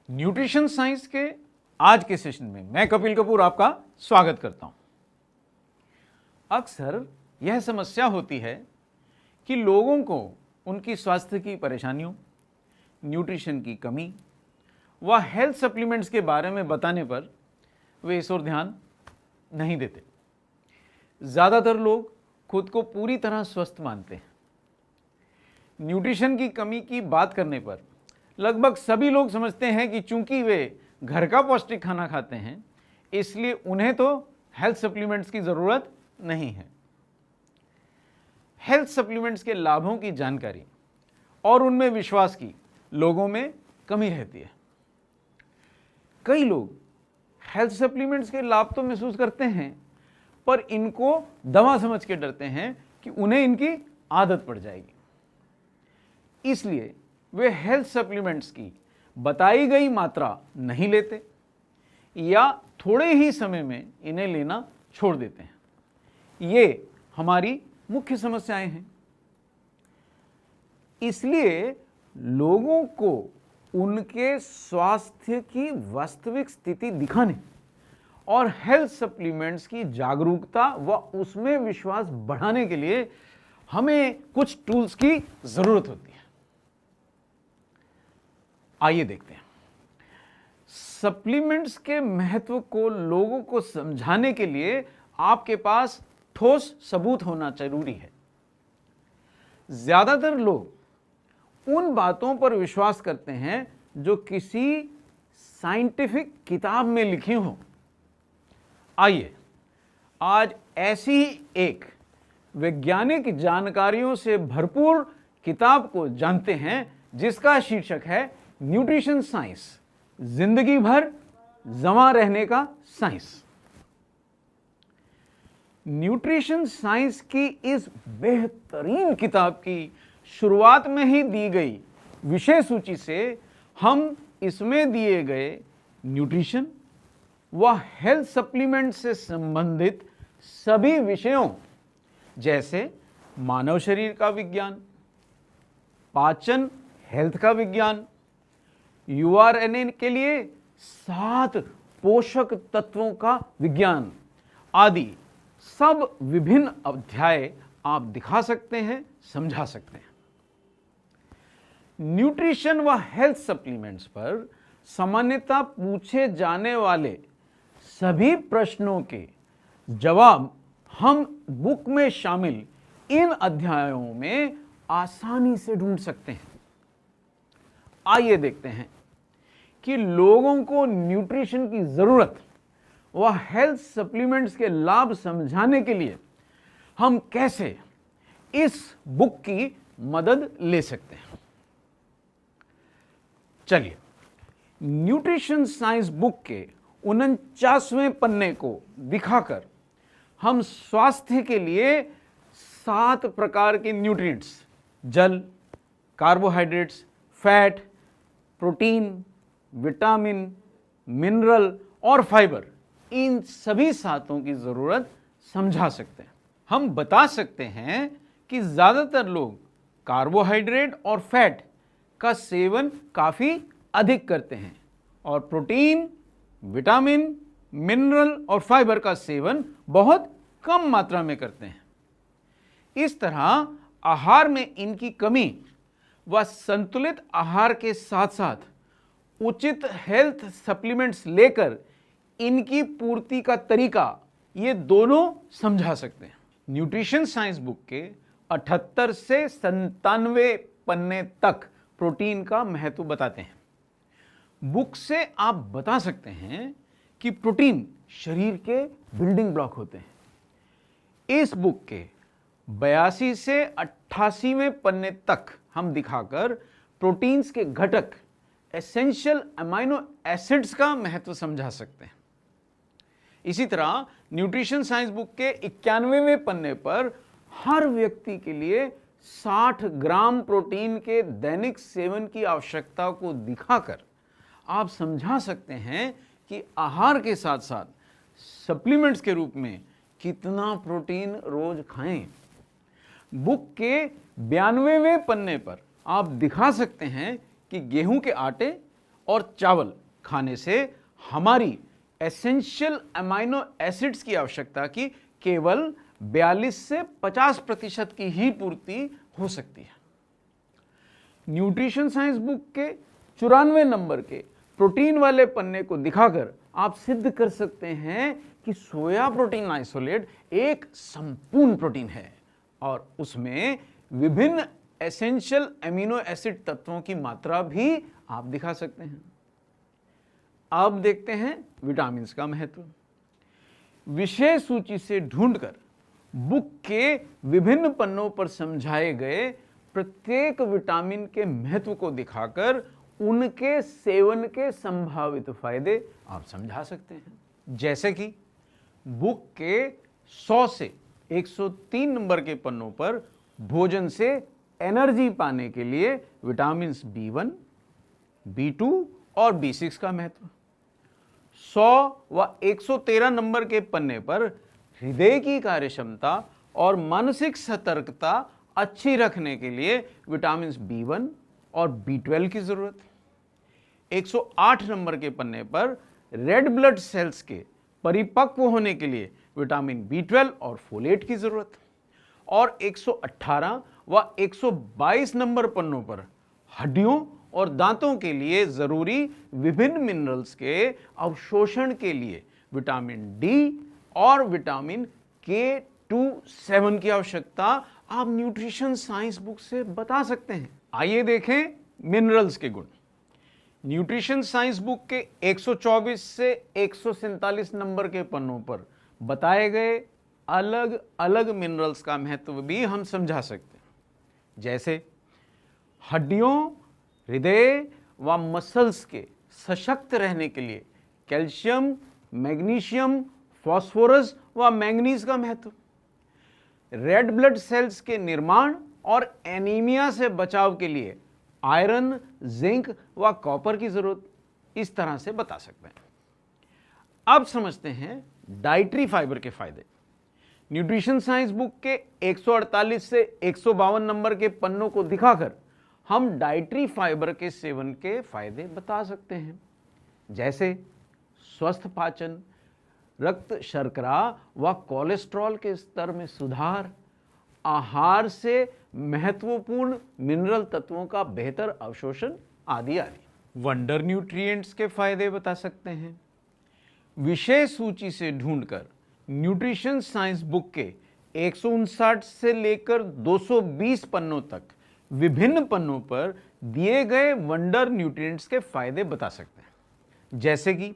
Nutrition science के आज के सेशन में मैं कपिल कपूर आपका स्वागत करता हूं। अक्सर यह समस्या होती है कि लोगों को उनकी स्वास्थ्य की परेशानियों, न्यूट्रिशन की कमी व हेल्थ सप्लीमेंट्स के बारे में बताने पर वे इस ओर ध्यान नहीं देते। ज़्यादातर लोग खुद को पूरी तरह स्वस्थ मानते हैं। न्यूट्रिशन की कमी की बात करने पर लगभग सभी लोग समझते हैं कि चूंकि वे घर का पौष्टिक खाना खाते हैं, इसलिए उन्हें तो हेल्थ सप्लीमेंट्स की ज़रूरत नहीं है। हेल्थ सप्लीमेंट्स के लाभों की जानकारी और उनमें विश्वास की लोगों में कमी रहती है। कई लोग हेल्थ सप्लीमेंट्स के लाभ तो महसूस करते हैं, पर इनको दवा समझ के डरते हैं कि उन्हें इनकी आदत पड़ जाएगी। इसलिए वे हेल्थ सप्लीमेंट्स की बताई गई मात्रा नहीं लेते या थोड़े ही समय में इन्हें लेना छोड़ देते हैं। ये हमारी मुख्य समस्याएं हैं। इसलिए लोगों को उनके स्वास्थ्य की वास्तविक स्थिति दिखाने और हेल्थ सप्लीमेंट्स की जागरूकता व उसमें विश्वास बढ़ाने के लिए हमें कुछ टूल्स की जरूरत होती है। आइए देखते हैं। सप्लीमेंट्स के महत्व को लोगों को समझाने के लिए आपके पास ठोस सबूत होना जरूरी है। ज्यादातर लोग उन बातों पर विश्वास करते हैं जो किसी साइंटिफिक किताब में लिखी हो। आइए आज ऐसी ही एक वैज्ञानिक जानकारियों से भरपूर किताब को जानते हैं, जिसका शीर्षक है न्यूट्रिशन साइंस, जिंदगी भर जमा रहने का साइंस। न्यूट्रिशन साइंस की इस बेहतरीन किताब की शुरुआत में ही दी गई विषय सूची से हम इसमें दिए गए न्यूट्रिशन व हेल्थ सप्लीमेंट से संबंधित सभी विषयों जैसे मानव शरीर का विज्ञान, पाचन हेल्थ का विज्ञान, यूआरएनए के लिए 7 पोषक तत्वों का विज्ञान आदि सब विभिन्न अध्याय आप दिखा सकते हैं, समझा सकते हैं। न्यूट्रिशन व हेल्थ सप्लीमेंट्स पर सामान्यतः पूछे जाने वाले सभी प्रश्नों के जवाब हम बुक में शामिल इन अध्यायों में आसानी से ढूंढ सकते हैं। आइए देखते हैं कि लोगों को न्यूट्रिशन की जरूरत व हेल्थ सप्लीमेंट्स के लाभ समझाने के लिए हम कैसे इस बुक की मदद ले सकते हैं। चलिए, न्यूट्रिशन साइंस बुक के 49वें पन्ने को दिखाकर हम स्वास्थ्य के लिए 7 प्रकार के न्यूट्रिएंट्स, जल, carbohydrates, fat, protein, vitamin, mineral और फाइबर, इन सभी 7 की जरूरत समझा सकते हैं। हम बता सकते हैं कि ज्यादातर लोग कार्बोहाइड्रेट और फैट का सेवन काफी अधिक करते हैं और प्रोटीन, विटामिन, मिनरल और फाइबर का सेवन बहुत कम मात्रा में करते हैं। इस तरह आहार में इनकी कमी व संतुलित आहार के साथ साथ उचित हेल्थ सप्लीमेंट्स लेकर इनकी पूर्ति का तरीका, ये दोनों समझा सकते हैं। न्यूट्रिशन साइंस बुक के 78 से 97 पन्ने तक प्रोटीन का महत्व बताते हैं। बुक से आप बता सकते हैं कि प्रोटीन शरीर के बिल्डिंग ब्लॉक होते हैं। इस बुक के 82 से 88वें पन्ने तक हम दिखाकर प्रोटीन्स के घटक, एसेंशियल अमाइनो एसिड्स का महत्व समझा सकते हैं। इसी तरह न्यूट्रिशन साइंस बुक के 91वें पन्ने पर हर व्यक्ति के लिए 60 ग्राम प्रोटीन के दैनिक सेवन की आवश्यकता को दिखाकर आप समझा सकते हैं कि आहार के साथ साथ सप्लीमेंट्स के रूप में कितना प्रोटीन रोज खाएं। बुक के 92वें पन्ने पर आप दिखा सकते हैं कि गेहूं के आटे और चावल खाने से हमारी एसेंशियल अमाइनो एसिड्स की आवश्यकता की केवल 42 से 50% की ही पूर्ति हो सकती है। न्यूट्रिशन साइंस बुक के 94 नंबर के प्रोटीन वाले पन्ने को दिखाकर आप सिद्ध कर सकते हैं कि सोया प्रोटीन आइसोलेट एक संपूर्ण प्रोटीन है और उसमें विभिन्न एसेंशियल एमिनो एसिड तत्वों की मात्रा भी आप दिखा सकते हैं। अब देखते हैं विटामिन का महत्व। विषय सूची से ढूंढकर बुक के विभिन्न पन्नों पर समझाए गए प्रत्येक विटामिन के महत्व को दिखाकर उनके सेवन के संभावित फायदे आप समझा सकते हैं। जैसे कि बुक के 100 से 103 नंबर के पन्नों पर भोजन से एनर्जी पाने के लिए विटामिन B1, B2 और B6 का महत्व। 100 व 113 नंबर के पन्ने पर हृदय की कार्यक्षमता और मानसिक सतर्कता अच्छी रखने के लिए विटामिन B1 और B12 की जरूरत। 108 नंबर के पन्ने पर रेड ब्लड सेल्स के परिपक्व होने के लिए विटामिन B12 और फोलेट की जरूरत। और 118 व 122 नंबर पन्नों पर हड्डियों और दांतों के लिए जरूरी विभिन्न मिनरल्स के अवशोषण के लिए विटामिन डी और विटामिन K27 की आवश्यकता आप न्यूट्रिशन साइंस बुक से बता सकते हैं। आइए देखें मिनरल्स के गुण। न्यूट्रिशन साइंस बुक के 124 से 147 नंबर के पन्नों पर बताए गए अलग अलग मिनरल्स का महत्व भी हम समझा सकते हैं। जैसे हड्डियों, हृदय व मसल्स के सशक्त रहने के लिए कैल्शियम, मैग्नीशियम, फास्फोरस व मैंगनीज का महत्व। रेड ब्लड सेल्स के निर्माण और एनीमिया से बचाव के लिए आयरन, जिंक व कॉपर की जरूरत इस तरह से बता सकते हैं। अब समझते हैं डाइटरी फाइबर के फायदे। न्यूट्रिशन साइंस बुक के 148 से 152 नंबर के पन्नों को दिखाकर हम डाइटरी फाइबर के सेवन के फायदे बता सकते हैं। जैसे स्वस्थ पाचन, रक्त शर्करा व कोलेस्ट्रॉल के स्तर में सुधार, आहार से महत्वपूर्ण मिनरल तत्वों का बेहतर अवशोषण आदि आदि। वंडर न्यूट्रिएंट्स के फायदे बता सकते हैं। विषय सूची से ढूंढकर न्यूट्रिशन साइंस बुक के 159 से लेकर 220 पन्नों तक विभिन्न पन्नों पर दिए गए वंडर न्यूट्रिएंट्स के फायदे बता सकते हैं। जैसे कि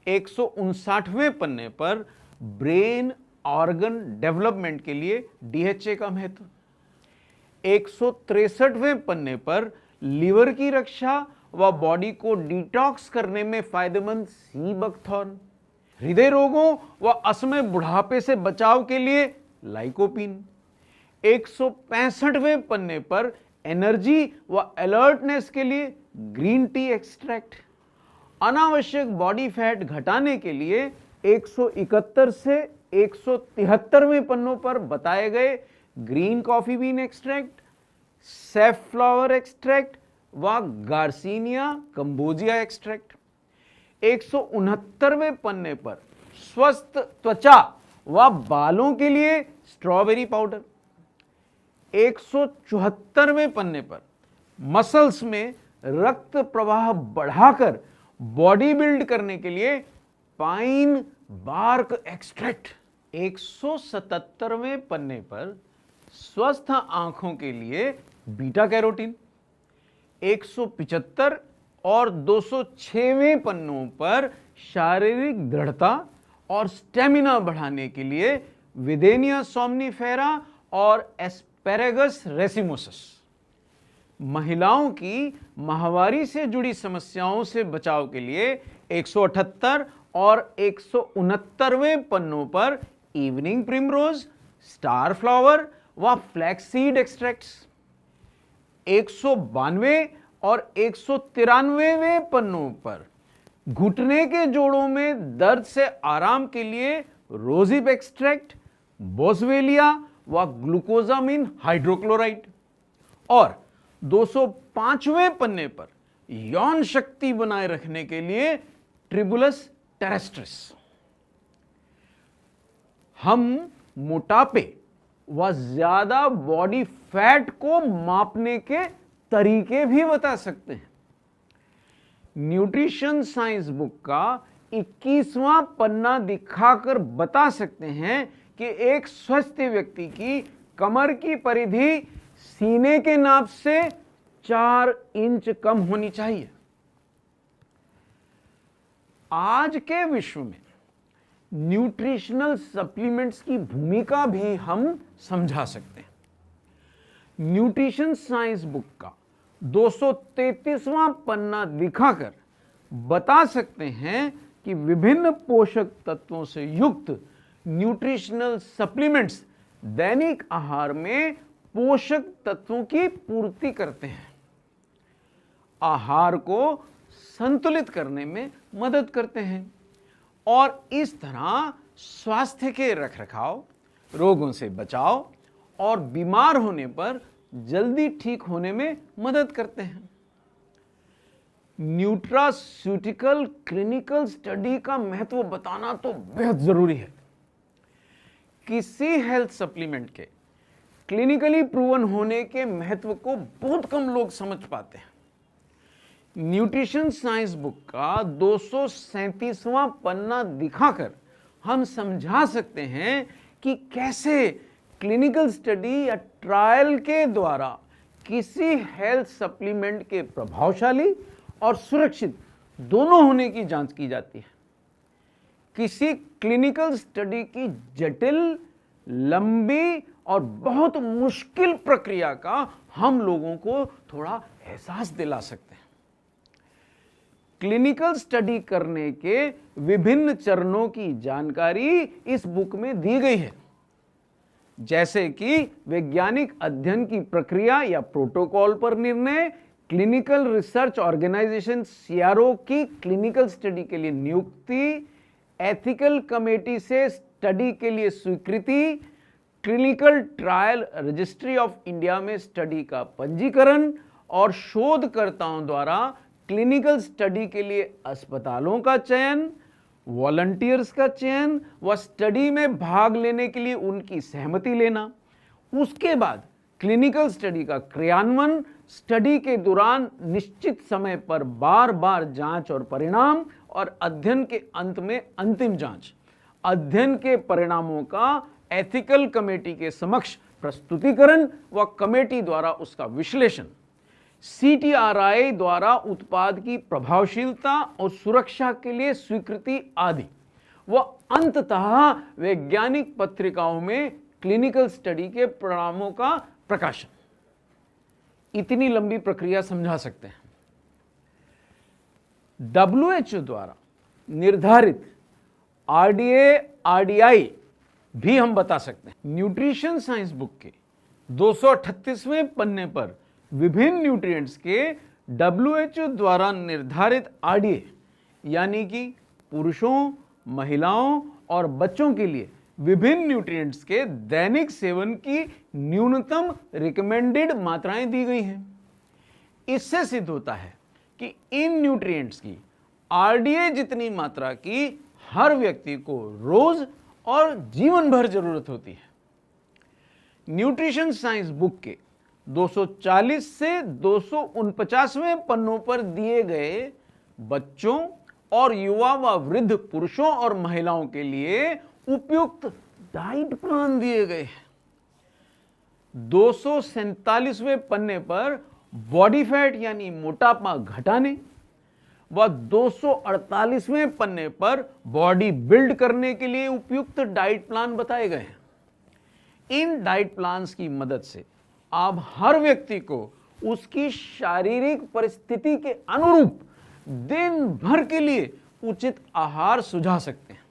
159वें पन्ने पर ब्रेन ऑर्गन डेवलपमेंट के लिए DHA का महत्व। 163वें पन्ने पर लीवर की रक्षा व बॉडी को डिटॉक्स करने में फायदेमंद सी बकथॉर्न। हृदय रोगों व असमय बुढ़ापे से बचाव के लिए लाइकोपीन। 165वें पन्ने पर एनर्जी व अलर्टनेस के लिए ग्रीन टी एक्सट्रैक्ट। अनावश्यक बॉडी फैट घटाने के लिए 171 से 173वें पन्नों पर बताए गए green coffee bean extract, safflower extract व गार्सिनिया कंबोजिया एक्सट्रैक्ट। 169वें पन्ने पर स्वस्थ त्वचा व बालों के लिए स्ट्रॉबेरी पाउडर। 174वें पन्ने पर मसल्स में रक्त प्रवाह बढ़ाकर बॉडी बिल्ड करने के लिए पाइन बार्क एक्सट्रैक्ट। 177वें पन्ने पर स्वस्थ आंखों के लिए बीटा कैरोटीन। 175 और 206वें पन्नों पर शारीरिक दृढ़ता और स्टेमिना बढ़ाने के लिए विदेनिया सोमनीफेरा और एस्पेरेगस रेसिमोसस। महिलाओं की माहवारी से जुड़ी समस्याओं से बचाव के लिए 178 और 169वें पन्नों पर इवनिंग प्रिमरोज, स्टार फ्लावर व फ्लैक्सीड एक्सट्रैक्ट्स। 192 और 193वें पन्नों पर घुटने के जोड़ों में दर्द से आराम के लिए रोजिप एक्सट्रैक्ट, बोसवेलिया व ग्लूकोजामिन हाइड्रोक्लोराइड। और 205वें पन्ने पर यौन शक्ति बनाए रखने के लिए ट्रिबुलस टेरेस्ट्रिस। हम मोटापे व ज्यादा बॉडी फैट को मापने के तरीके भी बता सकते हैं। न्यूट्रिशन साइंस बुक का 21वां पन्ना दिखाकर बता सकते हैं कि एक स्वस्थ व्यक्ति की कमर की परिधि सीने के नाप से 4 इंच कम होनी चाहिए। आज के विश्व में न्यूट्रिशनल सप्लीमेंट्स की भूमिका भी हम समझा सकते हैं। न्यूट्रिशन साइंस बुक का 233वां पन्ना दिखाकर बता सकते हैं कि विभिन्न पोषक तत्वों से युक्त न्यूट्रिशनल सप्लीमेंट्स दैनिक आहार में पोषक तत्वों की पूर्ति करते हैं, आहार को संतुलित करने में मदद करते हैं और इस तरह स्वास्थ्य के रखरखाव, रोगों से बचाव और बीमार होने पर जल्दी ठीक होने में मदद करते हैं। न्यूट्रास्यूटिकल क्लिनिकल स्टडी का महत्व बताना तो बेहद जरूरी है। किसी हेल्थ सप्लीमेंट के क्लिनिकली प्रूवन होने के महत्व को बहुत कम लोग समझ पाते हैं। न्यूट्रिशन साइंस बुक का 237वां पन्ना दिखाकर हम समझा सकते हैं कि कैसे क्लिनिकल स्टडी या ट्रायल के द्वारा किसी हेल्थ सप्लीमेंट के प्रभावशाली और सुरक्षित दोनों होने की जांच की जाती है। किसी क्लिनिकल स्टडी की जटिल, लंबी और बहुत मुश्किल प्रक्रिया का हम लोगों को थोड़ा एहसास दिला सकते हैं। क्लिनिकल स्टडी करने के विभिन्न चरणों की जानकारी इस बुक में दी गई है, जैसे कि वैज्ञानिक अध्ययन की प्रक्रिया या प्रोटोकॉल पर निर्णय, क्लिनिकल रिसर्च ऑर्गेनाइजेशन सीआरओ की क्लिनिकल स्टडी के लिए नियुक्ति, एथिकल कमेटी से स्टडी के लिए स्वीकृति, clinical trial registry of India में स्टडी का पंजीकरण और शोधकर्ताओं द्वारा क्लिनिकल स्टडी के लिए अस्पतालों का चयन, वॉलंटियर्स का चयन व स्टडी में भाग लेने के लिए उनकी सहमति लेना। उसके बाद क्लिनिकल स्टडी का क्रियान्वयन, स्टडी के दौरान निश्चित समय पर बार बार जांच और परिणाम, और अध्ययन के अंत में अंतिम जांच। अध्ययन के परिणामों का एथिकल कमेटी के समक्ष प्रस्तुतिकरण व कमेटी द्वारा उसका विश्लेषण, सीटीआरआई द्वारा उत्पाद की प्रभावशीलता और सुरक्षा के लिए स्वीकृति आदि, व अंततः वैज्ञानिक पत्रिकाओं में क्लिनिकल स्टडी के परिणामों का प्रकाशन। इतनी लंबी प्रक्रिया समझा सकते हैं। WHO द्वारा निर्धारित RDA, RDI भी हम बता सकते हैं। न्यूट्रिशन साइंस बुक के 238वें पन्ने पर विभिन्न न्यूट्रिएंट्स के WHO द्वारा निर्धारित RDA यानी कि पुरुषों, महिलाओं और बच्चों के लिए विभिन्न न्यूट्रिएंट्स के दैनिक सेवन की न्यूनतम रिकमेंडेड मात्राएं दी गई हैं। इससे सिद्ध होता है कि इन न्यूट्रिएंट्स की RDA जितनी मात्रा की हर व्यक्ति को रोज और जीवन भर जरूरत होती है। न्यूट्रिशन साइंस बुक के 240 से 249वें पन्नों पर दिए गए बच्चों और युवा व वृद्ध पुरुषों और महिलाओं के लिए उपयुक्त डाइट प्लान दिए गए हैं। 247वें पन्ने पर बॉडी फैट यानी मोटापा घटाने व 248वें पन्ने पर बॉडी बिल्ड करने के लिए उपयुक्त डाइट प्लान बताए गए हैं। इन डाइट प्लान्स की मदद से आप हर व्यक्ति को उसकी शारीरिक परिस्थिति के अनुरूप दिन भर के लिए उचित आहार सुझा सकते हैं।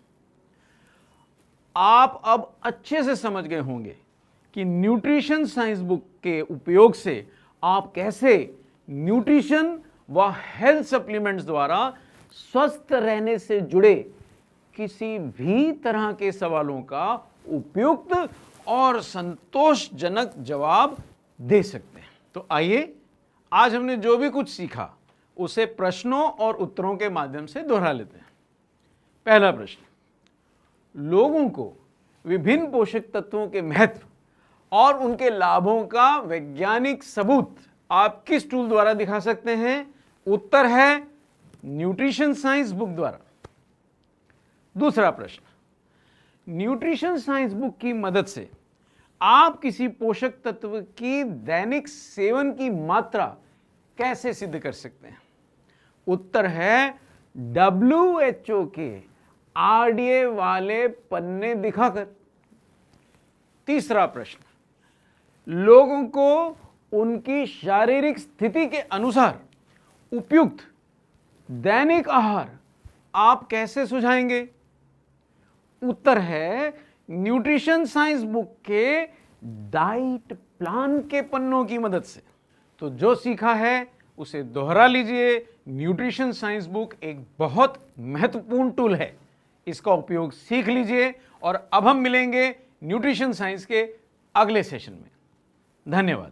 आप अब अच्छे से समझ गए होंगे कि न्यूट्रिशन साइंस बुक के उपयोग से आप कैसे न्यूट्रिशन व हेल्थ सप्लीमेंट्स द्वारा स्वस्थ रहने से जुड़े किसी भी तरह के सवालों का उपयुक्त और संतोषजनक जवाब दे सकते हैं। तो आइए, आज हमने जो भी कुछ सीखा उसे प्रश्नों और उत्तरों के माध्यम से दोहरा लेते हैं। पहला प्रश्न, लोगों को विभिन्न पोषक तत्वों के महत्व और उनके लाभों का वैज्ञानिक सबूत आप किस टूल द्वारा दिखा सकते हैं? उत्तर है न्यूट्रिशन साइंस बुक द्वारा। दूसरा प्रश्न, न्यूट्रिशन साइंस बुक की मदद से आप किसी पोषक तत्व की दैनिक सेवन की मात्रा कैसे सिद्ध कर सकते हैं? उत्तर है WHO के RDA वाले पन्ने दिखाकर। तीसरा प्रश्न, लोगों को उनकी शारीरिक स्थिति के अनुसार उपयुक्त दैनिक आहार आप कैसे सुझाएंगे? उत्तर है न्यूट्रिशन साइंस बुक के डाइट प्लान के पन्नों की मदद से। तो जो सीखा है उसे दोहरा लीजिए। न्यूट्रिशन साइंस बुक एक बहुत महत्वपूर्ण टूल है, इसका उपयोग सीख लीजिए। और अब हम मिलेंगे न्यूट्रिशन साइंस के अगले सेशन में। धन्यवाद।